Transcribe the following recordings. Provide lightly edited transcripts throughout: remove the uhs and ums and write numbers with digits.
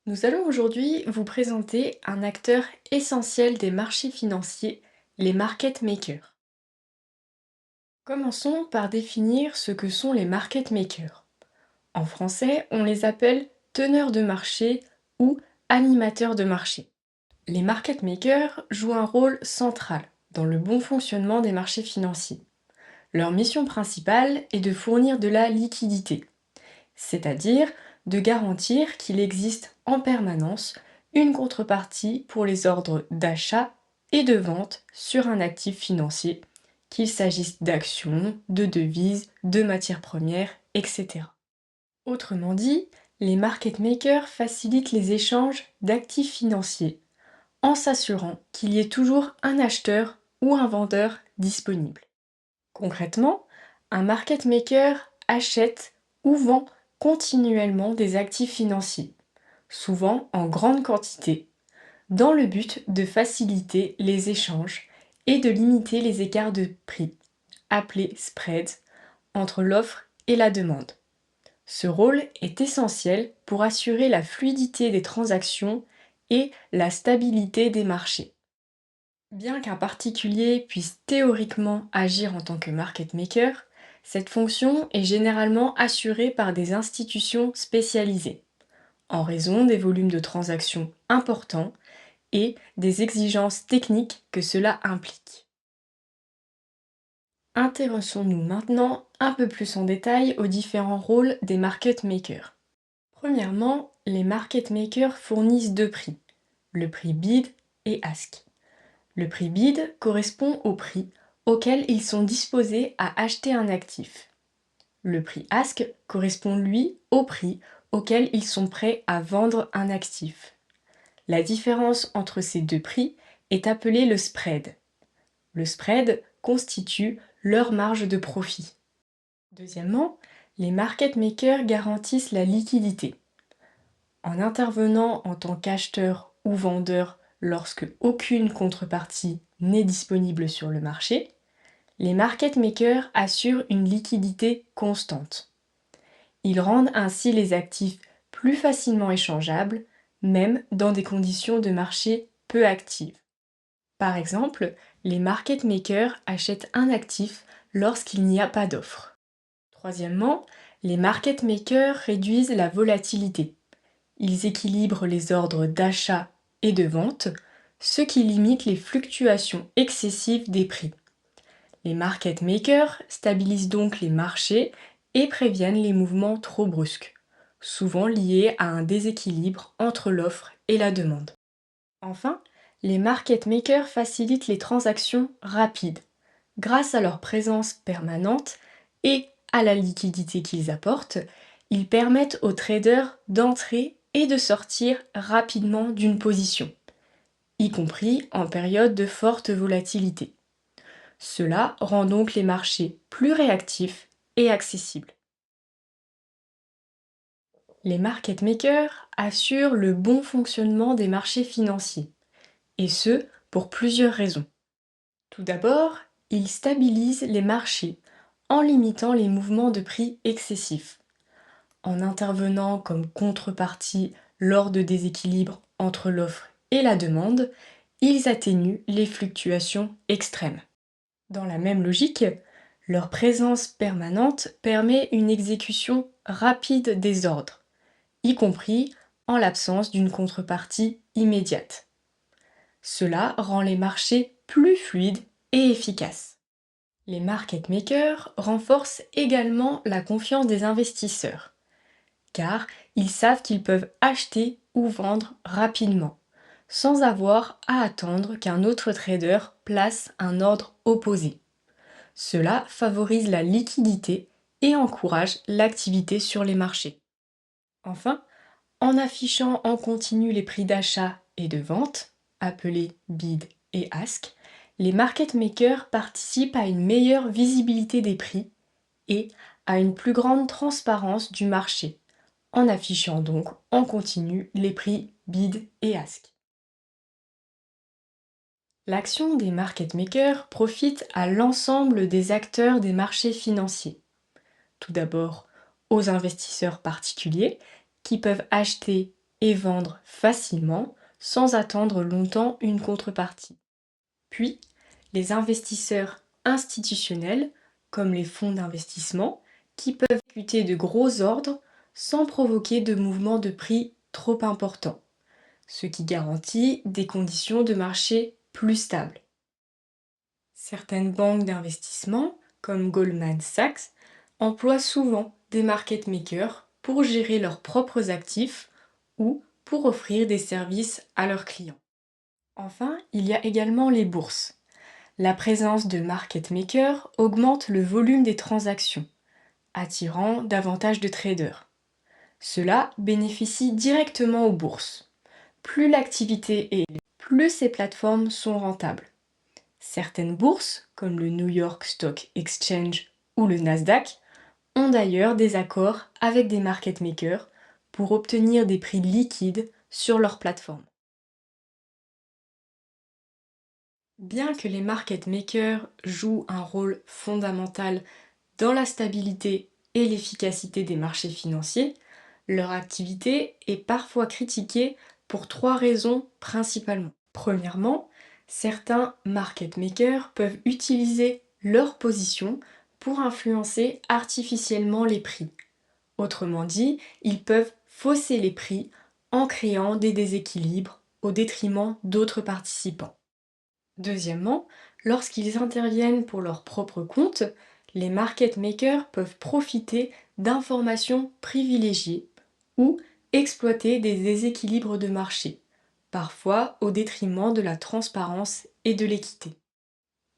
Nous allons aujourd'hui vous présenter un acteur essentiel des marchés financiers, les market makers. Commençons par définir ce que sont les market makers. En français, on les appelle teneurs de marché ou animateurs de marché. Les market makers jouent un rôle central dans le bon fonctionnement des marchés financiers. Leur mission principale est de fournir de la liquidité, c'est-à-dire de garantir qu'il existe en permanence une contrepartie pour les ordres d'achat et de vente sur un actif financier, qu'il s'agisse d'actions, de devises, de matières premières, etc. Autrement dit, les market makers facilitent les échanges d'actifs financiers en s'assurant qu'il y ait toujours un acheteur ou un vendeur disponible. Concrètement, un market maker achète ou vend continuellement des actifs financiers, souvent en grande quantité, dans le but de faciliter les échanges et de limiter les écarts de prix, appelés spreads, entre l'offre et la demande. Ce rôle est essentiel pour assurer la fluidité des transactions et la stabilité des marchés. Bien qu'un particulier puisse théoriquement agir en tant que market maker, cette fonction est généralement assurée par des institutions spécialisées, en raison des volumes de transactions importants et des exigences techniques que cela implique. Intéressons-nous maintenant un peu plus en détail aux différents rôles des market makers. Premièrement, les market makers fournissent deux prix, le prix bid et ask. Le prix bid correspond au prix auquel ils sont disposés à acheter un actif. Le prix ask correspond lui au prix auquel ils sont prêts à vendre un actif. La différence entre ces deux prix est appelée le spread. Le spread constitue leur marge de profit. Deuxièmement, les market makers garantissent la liquidité. En intervenant en tant qu'acheteur ou vendeur lorsque aucune contrepartie n'est disponible sur le marché, les market makers assurent une liquidité constante. Ils rendent ainsi les actifs plus facilement échangeables, même dans des conditions de marché peu actives. Par exemple, les market makers achètent un actif lorsqu'il n'y a pas d'offre. Troisièmement, les market makers réduisent la volatilité. Ils équilibrent les ordres d'achat et de vente, ce qui limite les fluctuations excessives des prix. Les market makers stabilisent donc les marchés et préviennent les mouvements trop brusques, souvent liés à un déséquilibre entre l'offre et la demande. Enfin, les market makers facilitent les transactions rapides. Grâce à leur présence permanente et à la liquidité qu'ils apportent, ils permettent aux traders d'entrer et de sortir rapidement d'une position, y compris en période de forte volatilité. Cela rend donc les marchés plus réactifs et accessibles. Les market makers assurent le bon fonctionnement des marchés financiers, et ce pour plusieurs raisons. Tout d'abord, ils stabilisent les marchés en limitant les mouvements de prix excessifs, en intervenant comme contrepartie lors de déséquilibres entre l'offre et la demande, ils atténuent les fluctuations extrêmes. Dans la même logique, leur présence permanente permet une exécution rapide des ordres, y compris en l'absence d'une contrepartie immédiate. Cela rend les marchés plus fluides et efficaces. Les market makers renforcent également la confiance des investisseurs, car ils savent qu'ils peuvent acheter ou vendre rapidement, sans avoir à attendre qu'un autre trader place un ordre opposé. Cela favorise la liquidité et encourage l'activité sur les marchés. Enfin, en affichant en continu les prix d'achat et de vente, appelés bid et ask, les market makers participent à une meilleure visibilité des prix et à une plus grande transparence du marché, en affichant donc en continu les prix bid et ask. L'action des market makers profite à l'ensemble des acteurs des marchés financiers. Tout d'abord aux investisseurs particuliers qui peuvent acheter et vendre facilement sans attendre longtemps une contrepartie. Puis, les investisseurs institutionnels, comme les fonds d'investissement, qui peuvent exécuter de gros ordres sans provoquer de mouvements de prix trop importants, ce qui garantit des conditions de marché plus stables. Certaines banques d'investissement, comme Goldman Sachs, emploient souvent des market makers pour gérer leurs propres actifs ou pour offrir des services à leurs clients. Enfin, il y a également les bourses. La présence de market makers augmente le volume des transactions, attirant davantage de traders. Cela bénéficie directement aux bourses. Plus l'activité est élevée, plus ces plateformes sont rentables. Certaines bourses, comme le New York Stock Exchange ou le Nasdaq, ont d'ailleurs des accords avec des market makers pour obtenir des prix liquides sur leur plateforme. Bien que les market makers jouent un rôle fondamental dans la stabilité et l'efficacité des marchés financiers, leur activité est parfois critiquée pour trois raisons principalement. Premièrement, certains market makers peuvent utiliser leur position pour influencer artificiellement les prix. Autrement dit, ils peuvent fausser les prix en créant des déséquilibres au détriment d'autres participants. Deuxièmement, lorsqu'ils interviennent pour leur propre compte, les market makers peuvent profiter d'informations privilégiées ou exploiter des déséquilibres de marché, parfois au détriment de la transparence et de l'équité.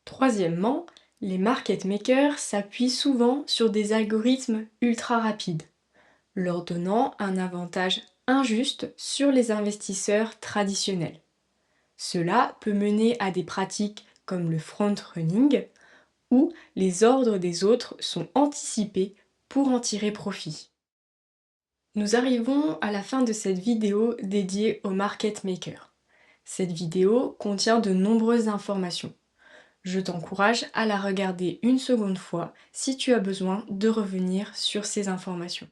Troisièmement, les market makers s'appuient souvent sur des algorithmes ultra rapides, leur donnant un avantage injuste sur les investisseurs traditionnels. Cela peut mener à des pratiques comme le front-running, où les ordres des autres sont anticipés pour en tirer profit. Nous arrivons à la fin de cette vidéo dédiée aux market makers. Cette vidéo contient de nombreuses informations. Je t'encourage à la regarder une seconde fois si tu as besoin de revenir sur ces informations.